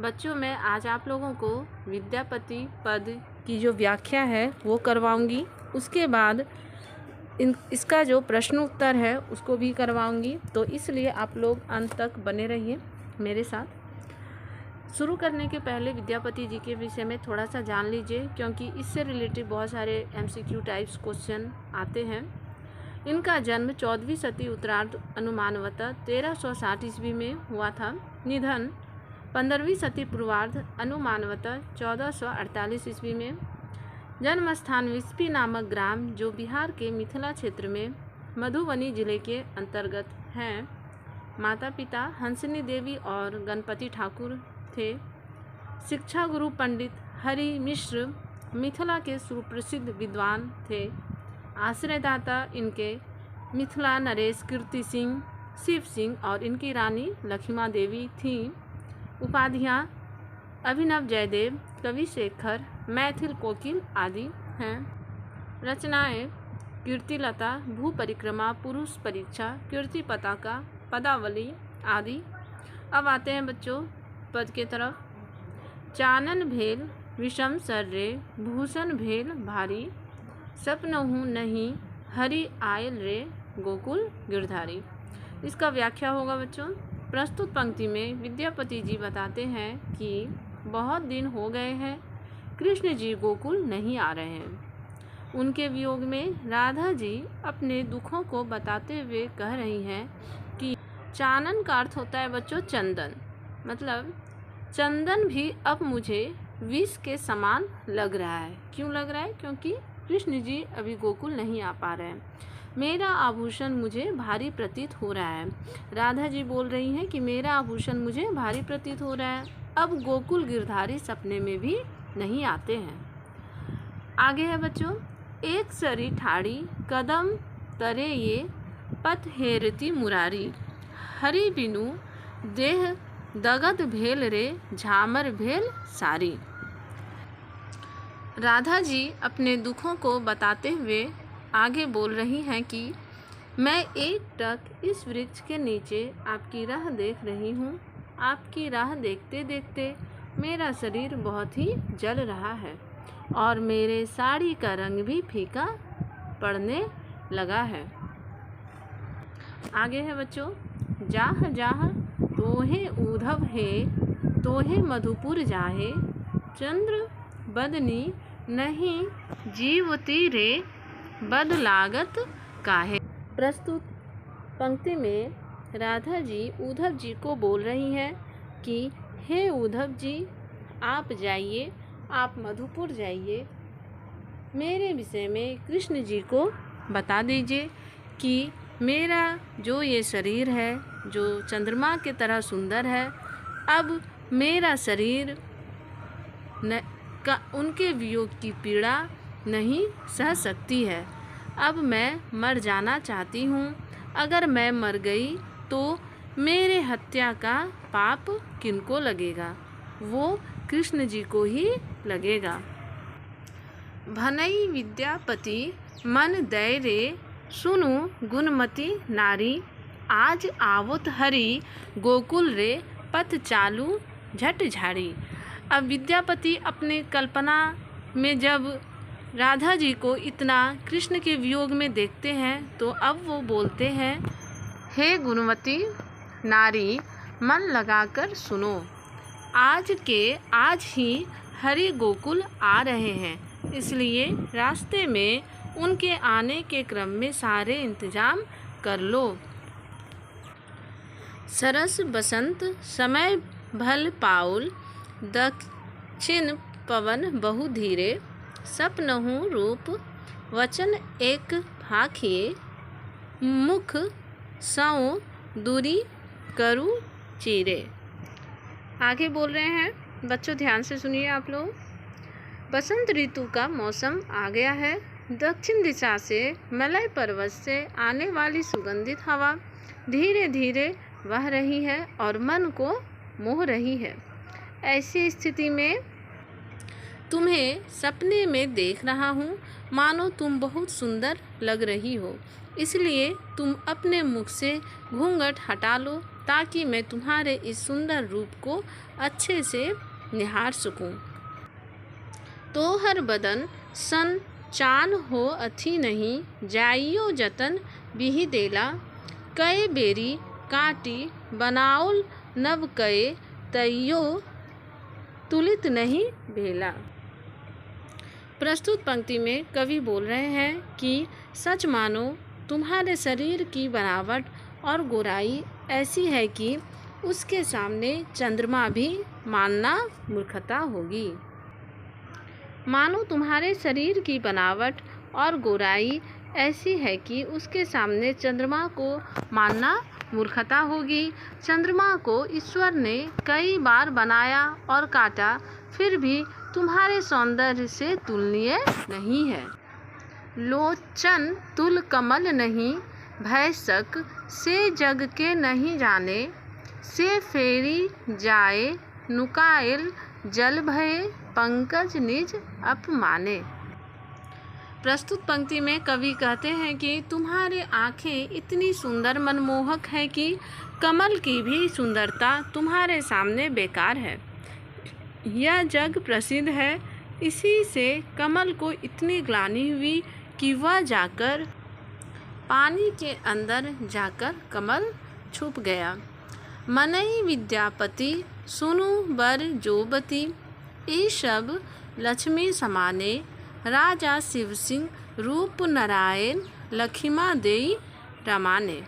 बच्चों, मैं आज आप लोगों को विद्यापति पद की जो व्याख्या है वो करवाऊंगी। उसके बाद इसका जो प्रश्न उत्तर है उसको भी करवाऊंगी, तो इसलिए आप लोग अंत तक बने रहिए मेरे साथ। शुरू करने के पहले विद्यापति जी के विषय में थोड़ा सा जान लीजिए, क्योंकि इससे रिलेटेड बहुत सारे MCQ टाइप्स क्वेश्चन आते हैं। इनका जन्म 14वीं शती उत्तरार्ध अनुमानवतः 1360 ईस्वी में हुआ था। निधन 15वीं शती पूर्वार्ध अनुमानवतः 1448 ईस्वी में। जन्म स्थान विस्फी नामक ग्राम जो बिहार के मिथिला क्षेत्र में मधुबनी जिले के अंतर्गत हैं। माता पिता हंसनी देवी और गणपति ठाकुर थे। शिक्षा गुरु पंडित हरि मिश्र मिथिला के सुप्रसिद्ध विद्वान थे। आश्रयदाता इनके मिथिला नरेश कीर्ति सिंह, शिव सिंह और इनकी रानी लक्ष्मा देवी थीं। उपाधियाँ अभिनव जयदेव, कवि शेखर, मैथिल कोकिल आदि हैं। रचनाएं कीर्तिलता, भू परिक्रमा, पुरुष परीक्षा, कीर्ति पताका, पदावली आदि। अब आते हैं बच्चों पद के तरफ। चानन भेल विषम सर रे, भूषण भेल भारी, सपनहु नहीं हरि आयल रे, गोकुल गिरधारी। इसका व्याख्या होगा बच्चों। प्रस्तुत पंक्ति में विद्यापति जी बताते हैं कि बहुत दिन हो गए हैं, कृष्ण जी गोकुल नहीं आ रहे हैं। उनके वियोग में राधा जी अपने दुखों को बताते हुए कह रही हैं कि चानन का अर्थ होता है बच्चों चंदन, मतलब चंदन भी अब मुझे विष के समान लग रहा है। क्यों लग रहा है? क्योंकि कृष्ण जी अभी गोकुल नहीं आ पा रहे हैं। मेरा आभूषण मुझे भारी प्रतीत हो रहा है। राधा जी बोल रही हैं कि मेरा आभूषण मुझे भारी प्रतीत हो रहा है। अब गोकुल गिरधारी सपने में भी नहीं आते हैं। आगे है बच्चों, एक सरी ठाड़ी कदम तरे ये, पथ हेरती मुरारी, हरि बिनु देह दगद भेल रे, झामर भेल सारी। राधा जी अपने दुखों को बताते हुए आगे बोल रही हैं कि मैं एकटक इस वृक्ष के नीचे आपकी राह देख रही हूँ। आपकी राह देखते देखते मेरा शरीर बहुत ही जल रहा है और मेरे साड़ी का रंग भी फीका पड़ने लगा है। आगे है बच्चों, जाह जाह तोहे उधव है, तोहे मधुपुर जाहे, चंद्र बदनी नहीं जीवती रे, बद लागत काहे। प्रस्तुत पंक्ति में राधा जी उद्धव जी को बोल रही हैं कि हे उद्धव जी, आप जाइए, आप मधुपुर जाइए, मेरे विषय में कृष्ण जी को बता दीजिए कि मेरा जो ये शरीर है जो चंद्रमा की तरह सुंदर है, अब मेरा शरीर उनके वियोग की पीड़ा नहीं सह सकती है। अब मैं मर जाना चाहती हूँ। अगर मैं मर गई तो मेरे हत्या का पाप किनको लगेगा? वो कृष्ण जी को ही लगेगा। भनई विद्यापति मन दय रे, सुनु गुणमती नारी, आज आवत हरि गोकुल रे, पथ चालू झट झाड़ी। अब विद्यापति अपने कल्पना में जब राधा जी को इतना कृष्ण के वियोग में देखते हैं तो अब वो बोलते हैं, हे गुणवती नारी, मन लगाकर सुनो, आज ही हरि गोकुल आ रहे हैं, इसलिए रास्ते में उनके आने के क्रम में सारे इंतजाम कर लो। सरस बसंत समय भल पाउल, दक्षिण पवन बहु धीरे, सपनहु रूप वचन एक भाखिए, मुख सौ दूरी करू चीरे। आगे बोल रहे हैं बच्चों, ध्यान से सुनिए आप लोग। बसंत ऋतु का मौसम आ गया है। दक्षिण दिशा से मलय पर्वत से आने वाली सुगंधित हवा धीरे धीरे बह रही है और मन को मोह रही है। ऐसी स्थिति में तुम्हें सपने में देख रहा हूँ, मानो तुम बहुत सुंदर लग रही हो, इसलिए तुम अपने मुख से घूंघट हटा लो ताकि मैं तुम्हारे इस सुंदर रूप को अच्छे से निहार सकूं। तोहर बदन सन चान हो अथी नहीं, जाइयो जतन बिहि देला। कए बेरी काटी बनाओल नव कए, तइयो तुलित नहीं भेला। प्रस्तुत पंक्ति में कवि बोल रहे हैं कि सच मानो तुम्हारे शरीर की बनावट और गोराई ऐसी है कि उसके सामने चंद्रमा भी मानना मूर्खता होगी। मानो तुम्हारे शरीर की बनावट और गोराई ऐसी है कि उसके सामने चंद्रमा को मानना मूर्खता होगी। चंद्रमा को ईश्वर ने कई बार बनाया और काटा, फिर भी तुम्हारे सौंदर्य से तुलनीय नहीं है। लोचन तुल कमल नहीं, भय शक से जग के नहीं जाने। से फेरी जाए नुकायल, जल भये पंकज निज अपमाने। प्रस्तुत पंक्ति में कवि कहते हैं कि तुम्हारे आँखें इतनी सुंदर मनमोहक है कि कमल की भी सुंदरता तुम्हारे सामने बेकार है। यह जग प्रसिद्ध है, इसी से कमल को इतनी ग्लानि हुई कि वह जाकर पानी के अंदर जाकर कमल छुप गया। मनई विद्यापति सुनु बर जोबती, ई सब लक्ष्मी समाने। राजा शिव सिंह रूप नारायण, लखिमा देई रमाने।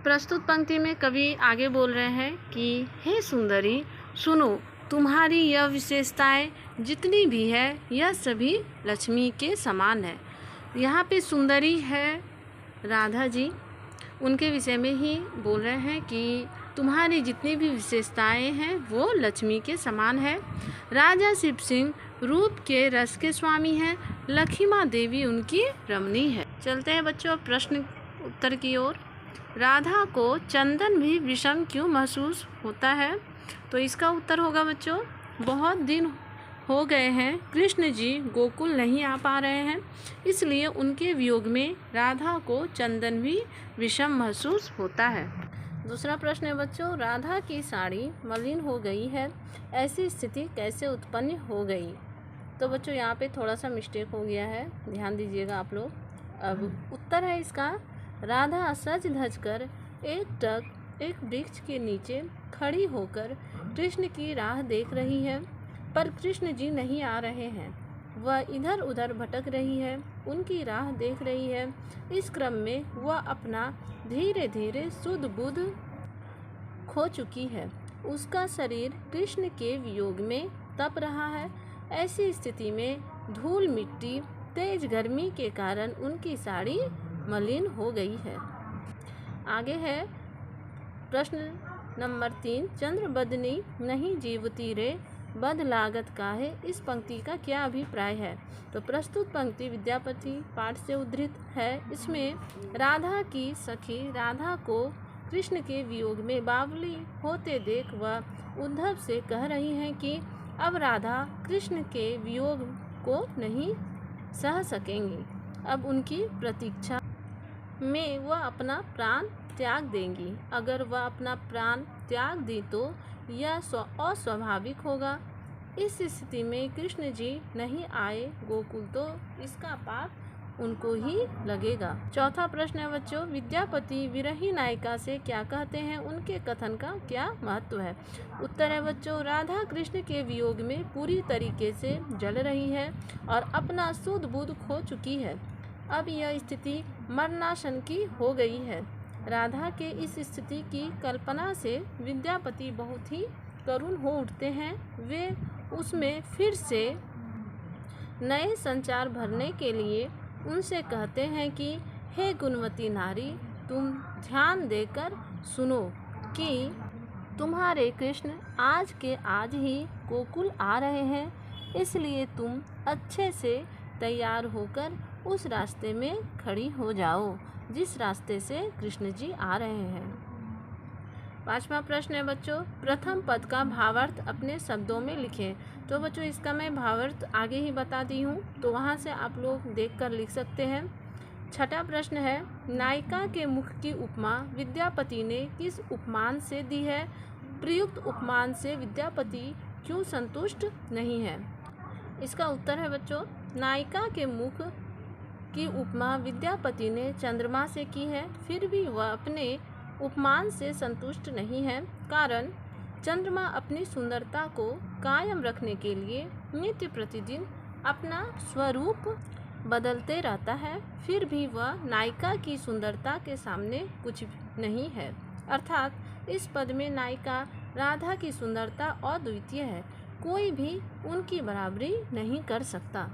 प्रस्तुत पंक्ति में कवि आगे बोल रहे हैं कि हे सुंदरी सुनो, तुम्हारी यह विशेषताएं जितनी भी है यह सभी लक्ष्मी के समान है। यहाँ पे सुंदरी है राधा जी, उनके विषय में ही बोल रहे हैं कि तुम्हारी जितनी भी विशेषताएं हैं वो लक्ष्मी के समान है। राजा शिव सिंह रूप के रस के स्वामी हैं, लखिमा देवी उनकी रमणी है। चलते हैं बच्चों प्रश्न उत्तर की ओर। राधा को चंदन भी विषम क्यों महसूस होता है? तो इसका उत्तर होगा बच्चों, बहुत दिन हो गए हैं, कृष्ण जी गोकुल नहीं आ पा रहे हैं, इसलिए उनके वियोग में राधा को चंदन भी विषम महसूस होता है। दूसरा प्रश्न है बच्चों, राधा की साड़ी मलिन हो गई है, ऐसी स्थिति कैसे उत्पन्न हो गई? तो बच्चों यहाँ पे थोड़ा सा मिस्टेक हो गया है, ध्यान दीजिएगा आप लोग। अब उत्तर है इसका, राधा सज धज कर एक वृक्ष के नीचे खड़ी होकर कृष्ण की राह देख रही है, पर कृष्ण जी नहीं आ रहे हैं। वह इधर उधर भटक रही है, उनकी राह देख रही है। इस क्रम में वह अपना धीरे धीरे सुध बुध खो चुकी है। उसका शरीर कृष्ण के वियोग में तप रहा है। ऐसी स्थिति में धूल मिट्टी तेज गर्मी के कारण उनकी साड़ी मलिन हो गई है। आगे है प्रश्न नंबर 3, चंद्र बदनी नहीं जीवती रे, बद लागत काहे। इस पंक्ति का क्या अभिप्राय है? तो प्रस्तुत पंक्ति विद्यापति पाठ से उद्धृत है। इसमें राधा की सखी राधा को कृष्ण के वियोग में बावली होते देख वह उद्धव से कह रही हैं कि अब राधा कृष्ण के वियोग को नहीं सह सकेंगी, अब उनकी प्रतीक्षा में वह अपना प्राण त्याग देंगी। अगर वह अपना प्राण त्याग दी तो यह अस्वाभाविक होगा। इस स्थिति में कृष्ण जी नहीं आए गोकुल तो इसका पाप उनको ही लगेगा। चौथा प्रश्न है बच्चों, विद्यापति विरही नायिका से क्या कहते हैं, उनके कथन का क्या महत्व है? उत्तर है बच्चों, राधा कृष्ण के वियोग में पूरी तरीके से जल रही है और अपना सुध बुध खो चुकी है। अब यह स्थिति मरणासन की हो गई है। राधा के इस स्थिति की कल्पना से विद्यापति बहुत ही करुण हो उठते हैं। वे उसमें फिर से नए संचार भरने के लिए उनसे कहते हैं कि हे गुणवती नारी, तुम ध्यान देकर सुनो कि तुम्हारे कृष्ण आज के आज ही गोकुल आ रहे हैं, इसलिए तुम अच्छे से तैयार होकर उस रास्ते में खड़ी हो जाओ जिस रास्ते से कृष्ण जी आ रहे हैं। पांचवा प्रश्न है बच्चों, प्रथम पद का भावार्थ अपने शब्दों में लिखें। तो बच्चों इसका मैं भावार्थ आगे ही बता दी हूँ, तो वहाँ से आप लोग देखकर लिख सकते हैं। छठा प्रश्न है, नायिका के मुख की उपमा विद्यापति ने किस उपमान से दी है? प्रयुक्त उपमान से विद्यापति क्यों संतुष्ट नहीं है? इसका उत्तर है बच्चों, नायिका के मुख की उपमा विद्यापति ने चंद्रमा से की है, फिर भी वह अपने उपमान से संतुष्ट नहीं है। कारण, चंद्रमा अपनी सुंदरता को कायम रखने के लिए नित्य प्रतिदिन अपना स्वरूप बदलते रहता है, फिर भी वह नायिका की सुंदरता के सामने कुछ नहीं है। अर्थात इस पद में नायिका राधा की सुंदरता अद्वितीय है, कोई भी उनकी बराबरी नहीं कर सकता।